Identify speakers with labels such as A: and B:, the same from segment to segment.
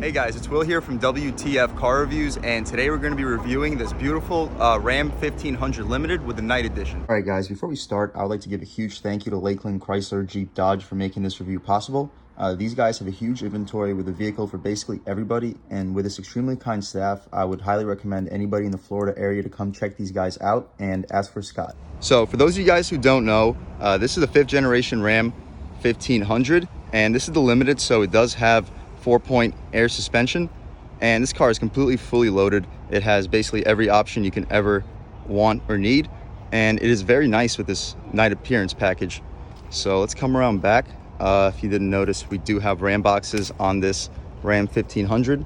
A: Hey guys, it's Will here from W.T.F Car Reviews, and today we're going to be reviewing this beautiful Ram 1500 Limited with the Night Edition. All right guys, before we start, I would like to give a huge thank you to Lakeland Chrysler Jeep Dodge for making this review possible. These guys have a huge inventory with a vehicle for basically everybody, and with this extremely kind staff, I would highly recommend anybody in the Florida area to come check these guys out and ask for Scott. So for those of you guys who don't know, this is the 5th generation Ram 1500, and this is the Limited, so it does have 4-point air suspension, and this car is completely fully loaded. It has basically every option you can ever want or need, and it is very nice with this night appearance package. So let's come around back. If you didn't notice, we do have Ram boxes on this Ram 1500,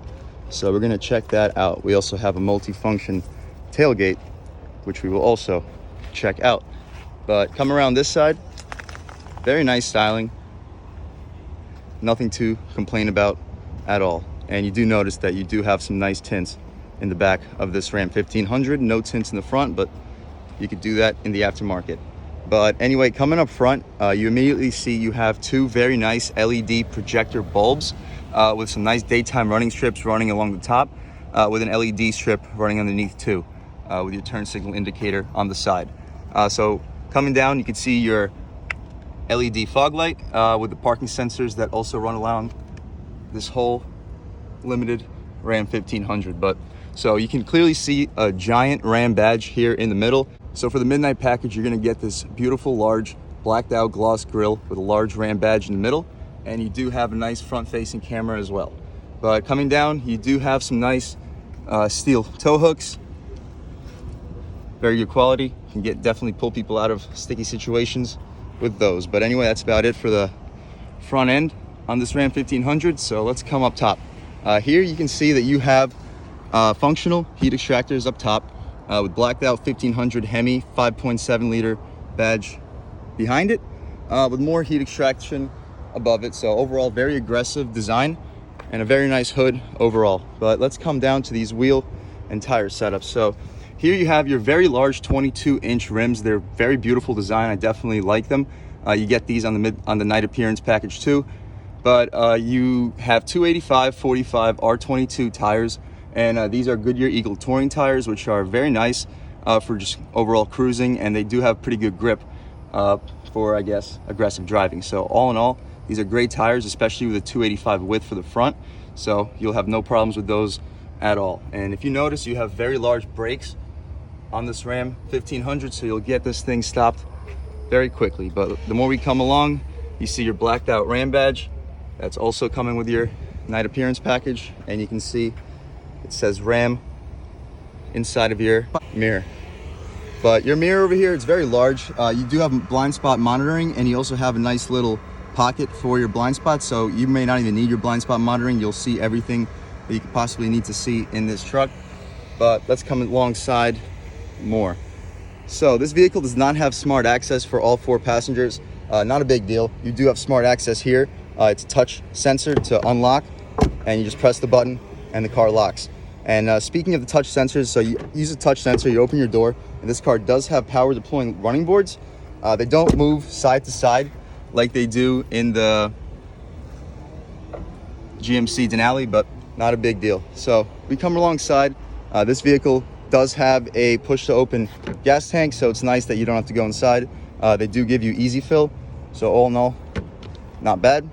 A: so we're going to check that out. We also have a multi-function tailgate, which we will also check out. But come around this side, very nice styling, nothing to complain about at all. And you do notice that you do have some nice tints in the back of this Ram 1500. No tints in the front, but you could do that in the aftermarket. But anyway, coming up front, you immediately see you have two very nice LED projector bulbs with some nice daytime running strips running along the top, with an LED strip running underneath too, with your turn signal indicator on the side. So coming down, you can see your LED fog light with the parking sensors that also run along this whole Limited Ram 1500. But so you can clearly see a giant Ram badge here in the middle. So for the midnight package, you're going to get this beautiful large blacked out gloss grille with a large Ram badge in the middle, and you do have a nice front facing camera as well. But coming down, you do have some nice steel tow hooks, very good quality. You can definitely pull people out of sticky situations with those. But anyway, that's about it for the front end on this Ram 1500. So let's come up top. Here you can see that you have functional heat extractors up top with blacked out 1500 Hemi 5.7 liter badge behind it, with more heat extraction above it. So overall, very aggressive design and a very nice hood overall. But let's come down to these wheel and tire setups. So here you have your very large 22-inch rims. They're very beautiful design. I definitely like them. You get these on the night appearance package too. But you have 285/45 R22 tires, and these are Goodyear Eagle touring tires, which are very nice for just overall cruising, and they do have pretty good grip for, I guess, aggressive driving. So all in all, these are great tires, especially with a 285 width for the front. So you'll have no problems with those at all. And if you notice, you have very large brakes on this Ram 1500, so you'll get this thing stopped very quickly. But the more we come along, you see your blacked out Ram badge. That's also coming with your night appearance package, and you can see it says Ram inside of your mirror. But your mirror over here, it's very large. You do have blind spot monitoring, and you also have a nice little pocket for your blind spot, so you may not even need your blind spot monitoring. You'll see everything that you could possibly need to see in this truck. But let's come alongside more. So this vehicle does not have smart access for all 4 passengers. Not a big deal. You do have smart access here. It's a touch sensor to unlock, and you just press the button and the car locks. And speaking of the touch sensors, so you use a touch sensor, you open your door, and this car does have power deploying running boards. They don't move side to side like they do in the GMC Denali, but not a big deal. So we come alongside. This vehicle does have a push to open gas tank, so it's nice that you don't have to go inside. They do give you easy fill, so all in all, not bad.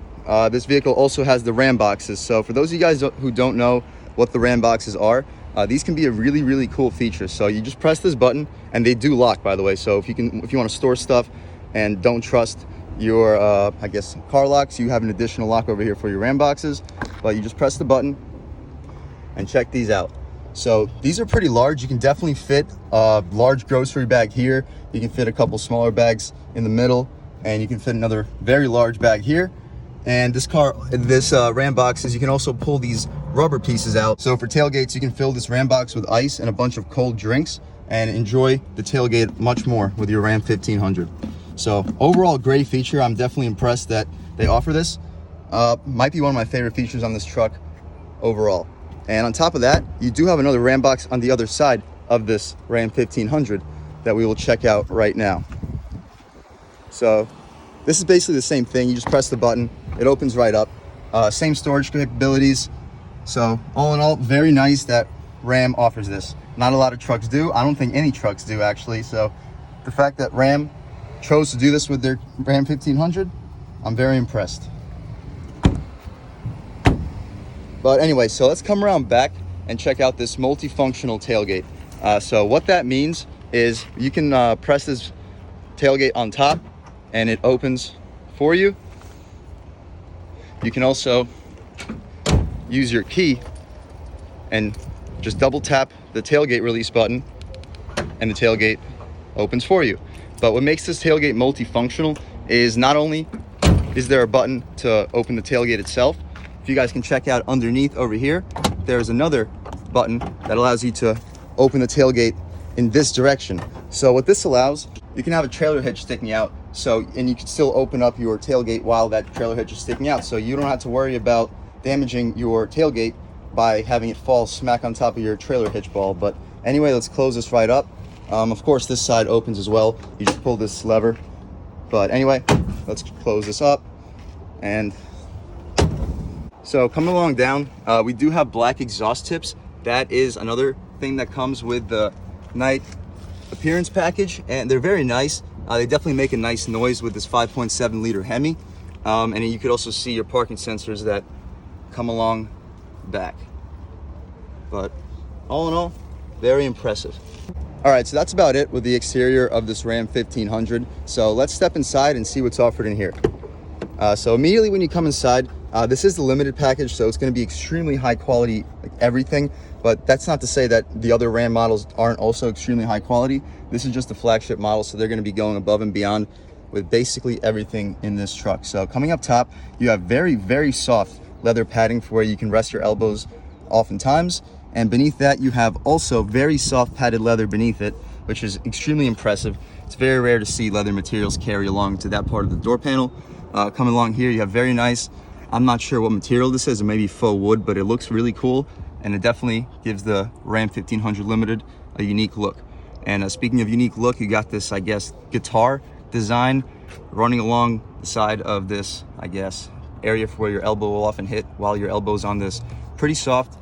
A: This vehicle also has the Ram boxes. So for those of you guys who don't know what the Ram boxes are, these can be a really cool feature. So you just press this button, and they do lock, by the way. So if you want to store stuff and don't trust your I guess car locks, you have an additional lock over here for your Ram boxes. But you just press the button and check these out. So these are pretty large. You can definitely fit a large grocery bag here. You can fit a couple smaller bags in the middle, and you can fit another very large bag here. And this Ram boxes, you can also pull these rubber pieces out. So for tailgates, you can fill this Ram box with ice and a bunch of cold drinks and enjoy the tailgate much more with your Ram 1500. So overall, great feature. I'm definitely impressed that they offer this. Might be one of my favorite features on this truck overall. And on top of that, you do have another Ram box on the other side of this Ram 1500 that we will check out right now. So this is basically the same thing. You just press the button, it opens right up. Same storage capabilities, So all in all, very nice that Ram offers this. Not a lot of trucks do. I don't think any trucks do, actually. So the fact that Ram chose to do this with their Ram 1500, I'm very impressed. But anyway, so let's come around back and check out this multifunctional tailgate. So what that means is you can press this tailgate on top and it opens for you. You can also use your key and just double tap the tailgate release button and the tailgate opens for you. But what makes this tailgate multifunctional is not only is there a button to open the tailgate itself, if you guys can check out underneath over here, there's another button that allows you to open the tailgate in this direction. So what this allows, you can have a trailer hitch sticking out, and you can still open up your tailgate while that trailer hitch is sticking out. So you don't have to worry about damaging your tailgate by having it fall smack on top of your trailer hitch ball. But anyway, let's close this right up. Of course, this side opens as well. You just pull this lever. But anyway, let's close this up. And so coming along down, we do have black exhaust tips. That is another thing that comes with the night appearance package, and they're very nice. They definitely make a nice noise with this 5.7 liter Hemi. And you could also see your parking sensors that come along back. But all in all, very impressive. All right, so that's about it with the exterior of this Ram 1500. So let's step inside and see what's offered in here. So immediately when you come inside, this is the limited package, so it's going to be extremely high quality, like everything. But that's not to say that the other Ram models aren't also extremely high quality. This is just the flagship model, so they're going to be going above and beyond with basically everything in this truck. So coming up top, you have very, very soft leather padding for where you can rest your elbows oftentimes. And beneath that, you have also very soft padded leather beneath it, which is extremely impressive. It's very rare to see leather materials carry along to that part of the door panel. Coming along here, you have very nice, I'm not sure what material this is, it may be faux wood, but it looks really cool. And it definitely gives the Ram 1500 Limited a unique look. And speaking of unique look, you got this, I guess, guitar design running along the side of this, I guess, area for where your elbow will often hit while your elbow's on this pretty soft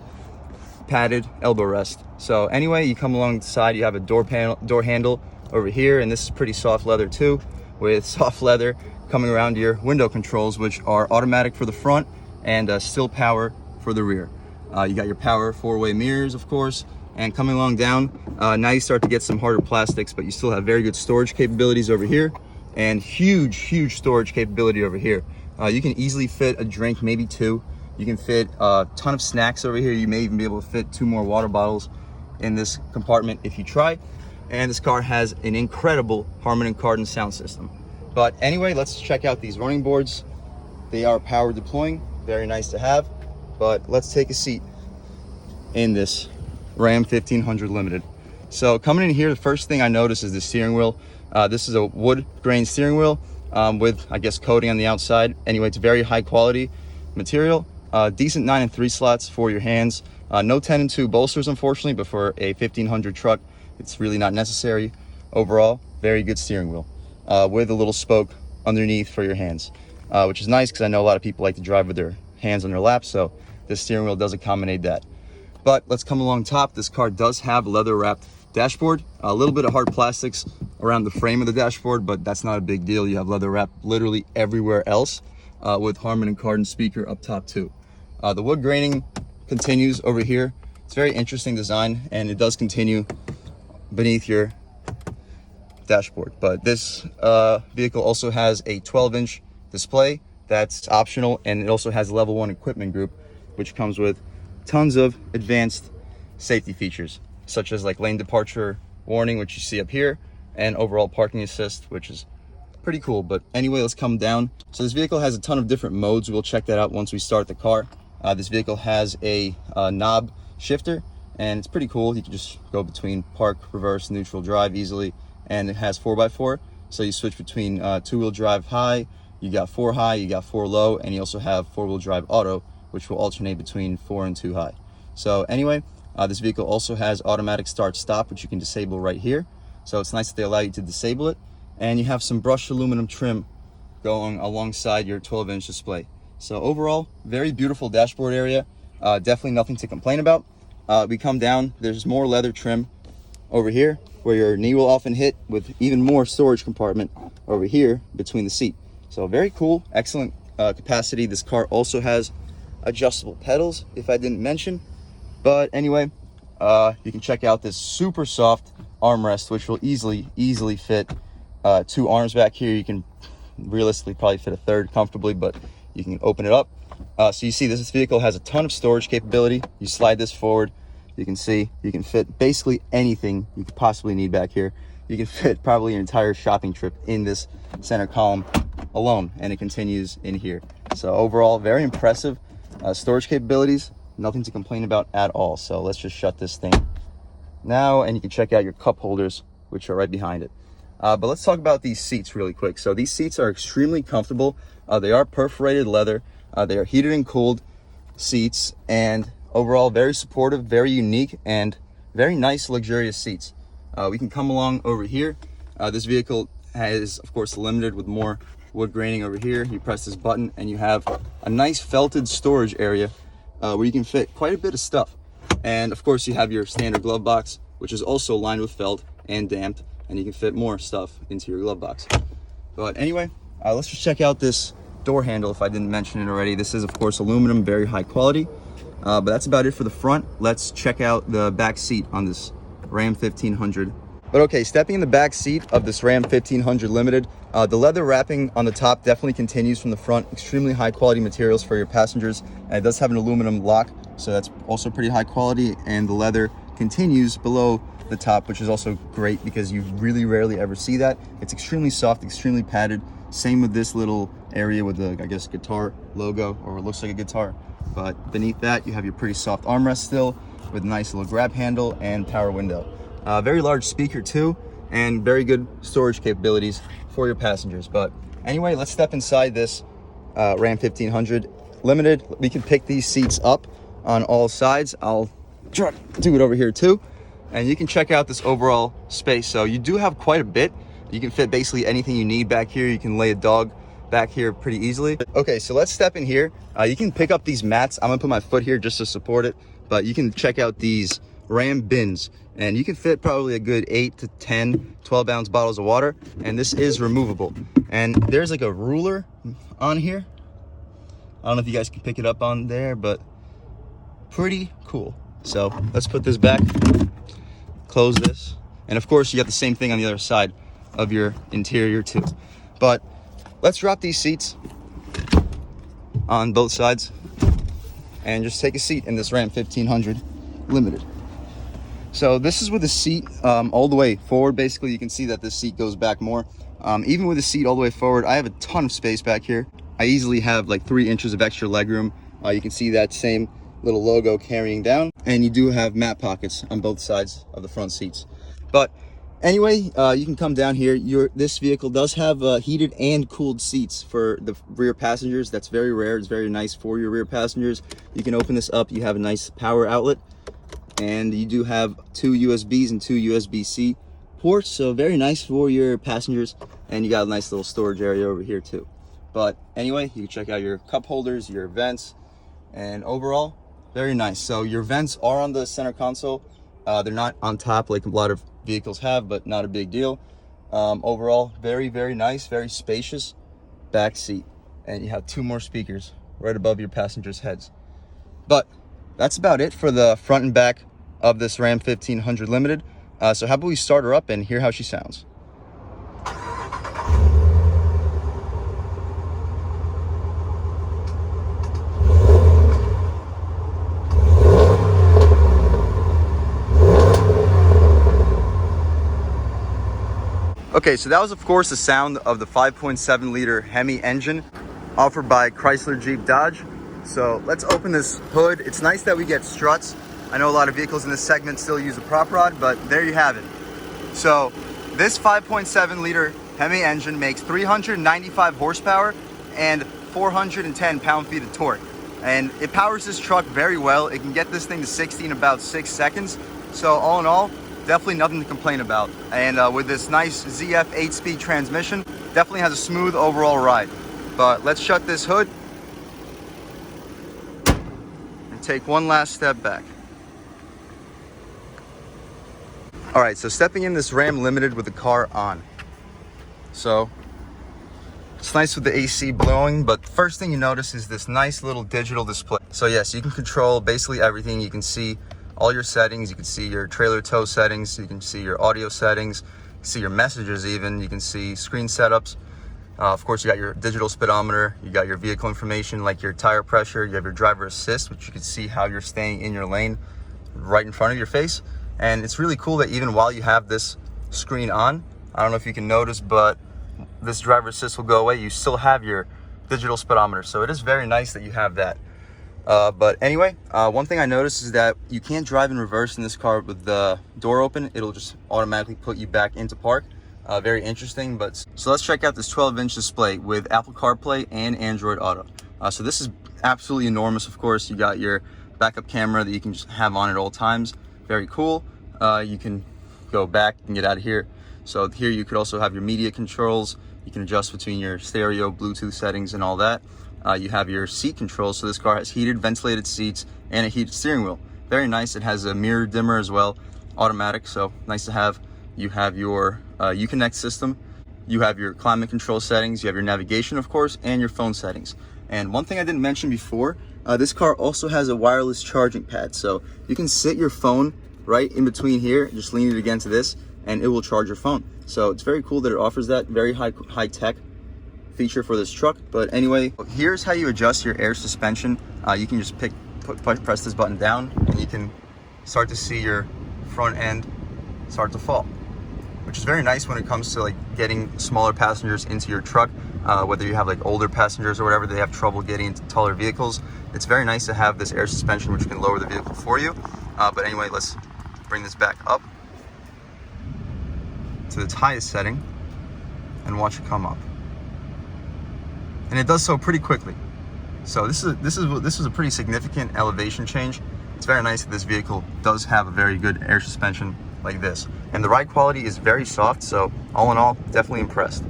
A: padded elbow rest. So anyway, you come along the side, you have a door handle over here, and this is pretty soft leather too, with soft leather coming around your window controls, which are automatic for the front and still power for the rear. You got your power four-way mirrors, of course. And coming along down, now you start to get some harder plastics, but you still have very good storage capabilities over here, and huge storage capability over here. You can easily fit a drink, maybe two. You can fit a ton of snacks over here. You may even be able to fit 2 more water bottles in this compartment if you try. And this car has an incredible Harman Kardon sound system. But anyway, let's check out these running boards. They are power deploying, very nice to have. But let's take a seat in this Ram 1500 Limited. So coming in here, the first thing I notice is the steering wheel. This is a wood grain steering wheel with, I guess, coating on the outside. Anyway, it's very high quality material. Decent 9 and 3 slots for your hands. No 10 and 2 bolsters, unfortunately, but for a 1500 truck, it's really not necessary. Overall, very good steering wheel with a little spoke underneath for your hands, which is nice because I know a lot of people like to drive with their hands on their lap, so this steering wheel does accommodate that. But let's come along top. This car does have a leather wrapped dashboard, a little bit of hard plastics around the frame of the dashboard, but that's not a big deal. You have leather wrapped literally everywhere else with Harman Kardon speaker up top too. The wood graining continues over here. It's very interesting design, and it does continue beneath your dashboard. But this vehicle also has a 12-inch display that's optional, and it also has a level 1 equipment group, which comes with tons of advanced safety features, such as like lane departure warning, which you see up here, and overall parking assist, which is pretty cool. But anyway, let's come down. So this vehicle has a ton of different modes. We'll check that out once we start the car. This vehicle has a knob shifter, and it's pretty cool. You can just go between park, reverse, neutral, drive easily, and it has 4x4. So you switch between 2-wheel drive high, you got 4 high, you got 4 low, and you also have 4-wheel drive auto, which will alternate between 4 and 2 high. So anyway, this vehicle also has automatic start stop, which you can disable right here. So it's nice that they allow you to disable it. And you have some brushed aluminum trim going alongside your 12-inch display. So overall, very beautiful dashboard area. Definitely nothing to complain about. We come down, there's more leather trim over here where your knee will often hit, with even more storage compartment over here between the seat. So very cool, excellent capacity. This car also has adjustable pedals, if I didn't mention. But anyway, you can check out this super soft armrest, which will easily fit 2 arms back here. You can realistically probably fit a third comfortably, but you can open it up. So you see this vehicle has a ton of storage capability. You slide this forward, you can see you can fit basically anything you could possibly need back here. You can fit probably an entire shopping trip in this center column alone, and it continues in here. So overall, very impressive storage capabilities. Nothing to complain about at all. So let's just shut this thing now, and you can check out your cup holders, which are right behind it. But let's talk about these seats really quick. So these seats are extremely comfortable. They are perforated leather. They are heated and cooled seats, and overall very supportive, very unique, and very nice, luxurious seats. We can come along over here. This vehicle is, of course, limited with more wood graining over here. You press this button, and you have a nice felted storage area where you can fit quite a bit of stuff. And of course, you have your standard glove box, which is also lined with felt and damped, and you can fit more stuff into your glove box. But anyway, let's just check out this door handle if I didn't mention it already. This is, of course, aluminum, very high quality. But that's about it for the front. Let's check out the back seat on this Ram 1500. But okay, stepping in the back seat of this Ram 1500 Limited, the leather wrapping on the top definitely continues from the front. Extremely high quality materials for your passengers. And it does have an aluminum lock, so that's also pretty high quality. And the leather continues below the top, which is also great because you really rarely ever see that. It's extremely soft, extremely padded. Same with this little area with the, I guess, guitar logo, or it looks like a guitar. But beneath that, you have your pretty soft armrest still with a nice little grab handle and power window. Very large speaker too, and very good storage capabilities for your passengers. But anyway, let's step inside this Ram 1500 Limited. We can pick these seats up on all sides. I'll try to do it over here too. And you can check out this overall space. So you do have quite a bit. You can fit basically anything you need back here. You can lay a dog back here pretty easily. Okay, so let's step in here. You can pick up these mats. I'm gonna put my foot here just to support it, but you can check out these Ram bins, and you can fit probably a good 8 to 10 12-ounce bottles of water, and this is removable. And there's like a ruler on here. I don't know if you guys can pick it up on there, but pretty cool. So let's put this back, close this, and of course you got the same thing on the other side of your interior too. But let's drop these seats on both sides and just take a seat in this Ram 1500 Limited. So this is with the seat all the way forward. Basically, you can see that this seat goes back more. Even with the seat all the way forward, I have a ton of space back here. I easily have like 3 inches of extra legroom. You can see that same little logo carrying down, and you do have mat pockets on both sides of the front seats. But anyway, you can come down here. This vehicle does have heated and cooled seats for the rear passengers. That's very rare. It's very nice for your rear passengers. You can open this up. You have a nice power outlet, and you do have 2 USBs and 2 USB-C ports, so very nice for your passengers. And you got a nice little storage area over here too. But anyway, you can check out your cup holders, your vents, and overall, very nice. So your vents are on the center console. They're not on top like a lot of vehicles have, but not a big deal. Overall, very nice, very spacious back seat, and you have 2 more speakers right above your passengers' heads. But that's about it for the front and back of this Ram 1500 Limited. So how about we start her up and hear how she sounds. Okay, so that was of course the sound of the 5.7 liter Hemi engine offered by Chrysler Jeep Dodge. So let's open this hood. It's nice that we get struts. I know a lot of vehicles in this segment still use a prop rod, but there you have it. So this 5.7 liter Hemi engine makes 395 horsepower and 410 pound-feet of torque. And it powers this truck very well. It can get this thing to 60 in about 6 seconds. So all in all, definitely nothing to complain about. And with this nice ZF 8-speed transmission, definitely has a smooth overall ride. But let's shut this hood and take one last step back. All right, so stepping in this Ram Limited with the car on. So it's nice with the AC blowing, but first thing you notice is this nice little digital display. So yes, you can control basically everything. You can see all your settings. You can see your trailer tow settings. You can see your audio settings. You can see your messages even. You can see screen setups. Of course, you got your digital speedometer. You got your vehicle information like your tire pressure. You have your driver assist, which you can see how you're staying in your lane right in front of your face. And it's really cool that even while you have this screen on, I don't know if you can notice, but this driver assist will go away. You still have your digital speedometer. So it is very nice that you have that. But anyway, one thing I noticed is that you can't drive in reverse in this car with the door open. It'll just automatically put you back into park. Very interesting. But so let's check out this 12-inch display with Apple CarPlay and Android Auto. So this is absolutely enormous. Of course, you got your backup camera that you can just have on at all times. Very cool. You can go back and get out of here. So here you could also have your media controls. You can adjust between your stereo, Bluetooth settings and all that. You have your seat controls. So this car has heated, ventilated seats and a heated steering wheel. Very nice. It has a mirror dimmer as well, automatic. So nice to have. You have your Uconnect system. You have your climate control settings. You have your navigation, of course, and your phone settings. And one thing I didn't mention before, this car also has a wireless charging pad. So you can sit your phone right in between here, just lean it against this, and it will charge your phone. So it's very cool that it offers that very high tech feature for this truck. But anyway, here's how you adjust your air suspension. You can just press this button down, and you can start to see your front end start to fall, which is very nice when it comes to like getting smaller passengers into your truck. Whether you have like older passengers or whatever, they have trouble getting into taller vehicles. It's very nice to have this air suspension, which can lower the vehicle for you. But anyway, let's bring this back up to its highest setting and watch it come up. And it does so pretty quickly. So this is a pretty significant elevation change. It's very nice that this vehicle does have a very good air suspension like this. And the ride quality is very soft, so all in all, definitely impressed.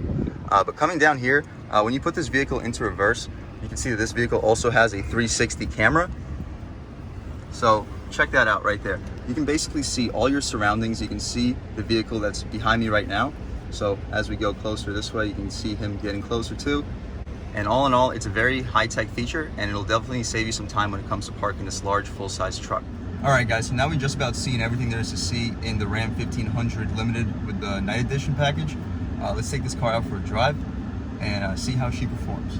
A: But coming down here, when you put this vehicle into reverse, you can see that this vehicle also has a 360 camera. So check that out right there. You can basically see all your surroundings. You can see the vehicle that's behind me right now. So as we go closer this way, you can see him getting closer too. And all in all, it's a very high-tech feature, and it'll definitely save you some time when it comes to parking this large full-size truck. All right, guys, so now we've just about seen everything there is to see in the Ram 1500 Limited with the Night Edition package. Let's take this car out for a drive and see how she performs.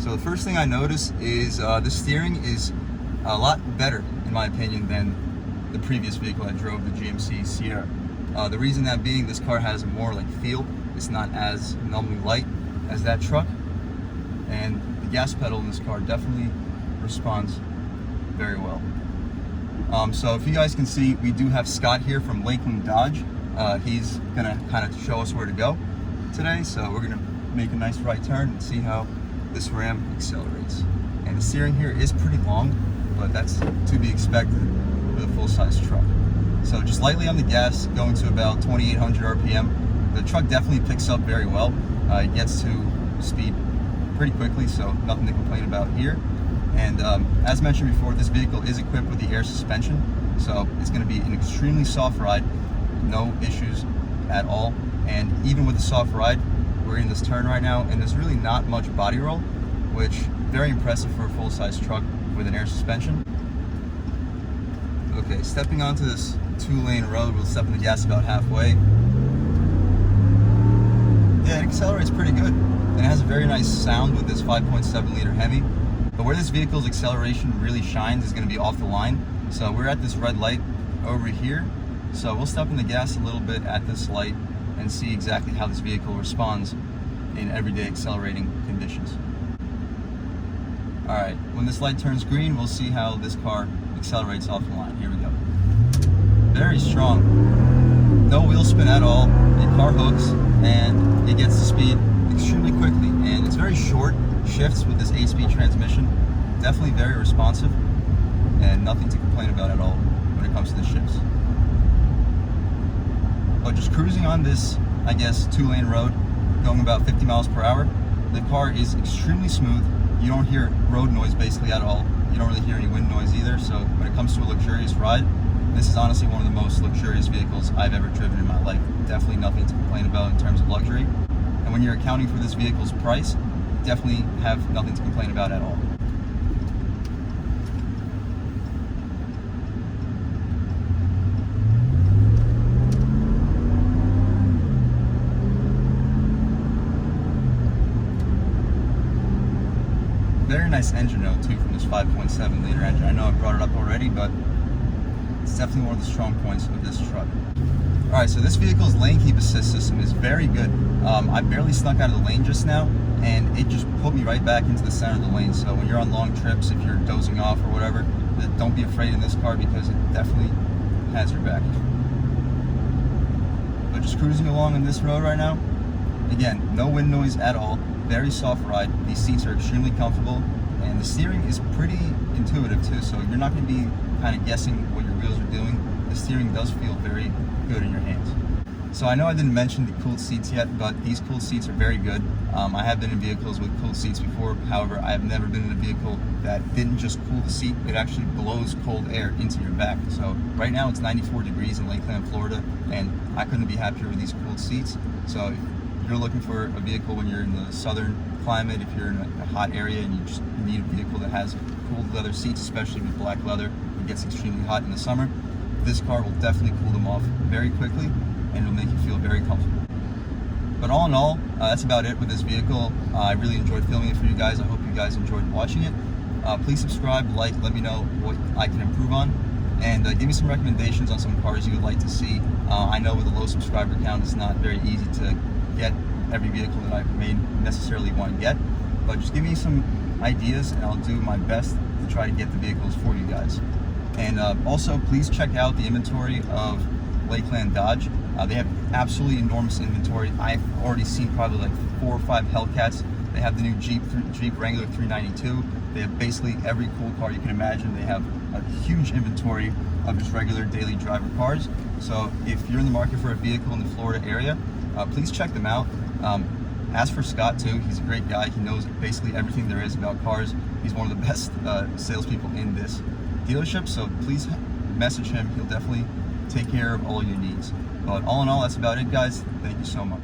A: So the first thing I noticed is the steering is a lot better, in my opinion, than the previous vehicle I drove, the GMC Sierra. The reason that being, this car has a more like feel. It's not as numbly light as that truck, and the gas pedal in this car definitely responds very well. So if you guys can see, we do have Scott here from Lakeland Dodge. He's gonna kind of show us where to go today. So we're gonna make a nice right turn and see how this Ram accelerates. And the steering here is pretty long, but that's to be expected with a full-size truck. So just lightly on the gas, going to about 2,800 RPM. The truck definitely picks up very well. It gets to speed pretty quickly, so nothing to complain about here. And as mentioned before, this vehicle is equipped with the air suspension, so it's going to be an extremely soft ride, no issues at all. And even with the soft ride, we're in this turn right now, and there's really not much body roll, which very impressive for a full-size truck with an air suspension. Okay, stepping onto this 2-lane road, we'll step on the gas about halfway. Yeah, it accelerates pretty good, and it has a very nice sound with this 5.7 liter Hemi. But where this vehicle's acceleration really shines is going to be off the line. So we're at this red light over here. So we'll step on the gas a little bit at this light and see exactly how this vehicle responds in everyday accelerating conditions. All right, when this light turns green, we'll see how this car accelerates off the line. Here we go. Very strong. No wheel spin at all. The car hooks and it gets to speed extremely quickly. And it's very short shifts with this 8-speed transmission. Definitely very responsive and nothing to complain about at all when it comes to the shifts. But just cruising on this, I guess, 2-lane road, going about 50 miles per hour, the car is extremely smooth. You don't hear road noise basically at all. You You don't really hear any wind noise either. So when it comes to a luxurious ride, this is honestly one of the most luxurious vehicles I've ever driven in my life. Definitely nothing to complain about in terms of luxury. And when you're accounting for this vehicle's price, definitely have nothing to complain about at all. Very nice engine note too from this 5.7 liter engine. I know I brought it up already, but it's definitely one of the strong points of this truck. Alright, so this vehicle's lane keep assist system is very good. I barely snuck out of the lane just now, and it just put me right back into the center of the lane. So when you're on long trips, if you're dozing off or whatever, don't be afraid in this car because it definitely has your back. But just cruising along on this road right now, again, no wind noise at all. Very soft ride. These seats are extremely comfortable, and the steering is pretty intuitive too, so you're not going to be kind of guessing what your wheels are doing. The steering does feel very good in your hands. So I know I didn't mention the cooled seats yet, but these cooled seats are very good. I have been in vehicles with cooled seats before. However, I have never been in a vehicle that didn't just cool the seat, it actually blows cold air into your back. So right now it's 94 degrees in Lakeland, Florida, and I couldn't be happier with these cooled seats. So if you're looking for a vehicle when you're in the southern climate, if you're in a hot area and you just need a vehicle that has cooled leather seats, especially with black leather, it gets extremely hot in the summer, this car will definitely cool them off very quickly, and it'll make you feel very comfortable. But all in all, that's about it with this vehicle. I really enjoyed filming it for you guys. I hope you guys enjoyed watching it. Please subscribe, like, let me know what I can improve on, and give me some recommendations on some cars you would like to see. I know with a low subscriber count, it's not very easy to get every vehicle that I may necessarily want to get, but just give me some ideas and I'll do my best to try to get the vehicles for you guys. And also, please check out the inventory of Lakeland Dodge. They have absolutely enormous inventory. I've already seen probably like 4 or 5 Hellcats. They have the new Jeep Wrangler 392. They have basically every cool car you can imagine. They have a huge inventory of just regular daily driver cars. So if you're in the market for a vehicle in the Florida area, please check them out. Ask for Scott too. He's a great guy. He knows basically everything there is about cars. He's one of the best salespeople in this dealership, so please message him. He'll definitely take care of all your needs. But all in all, that's about it, guys. Thank you so much.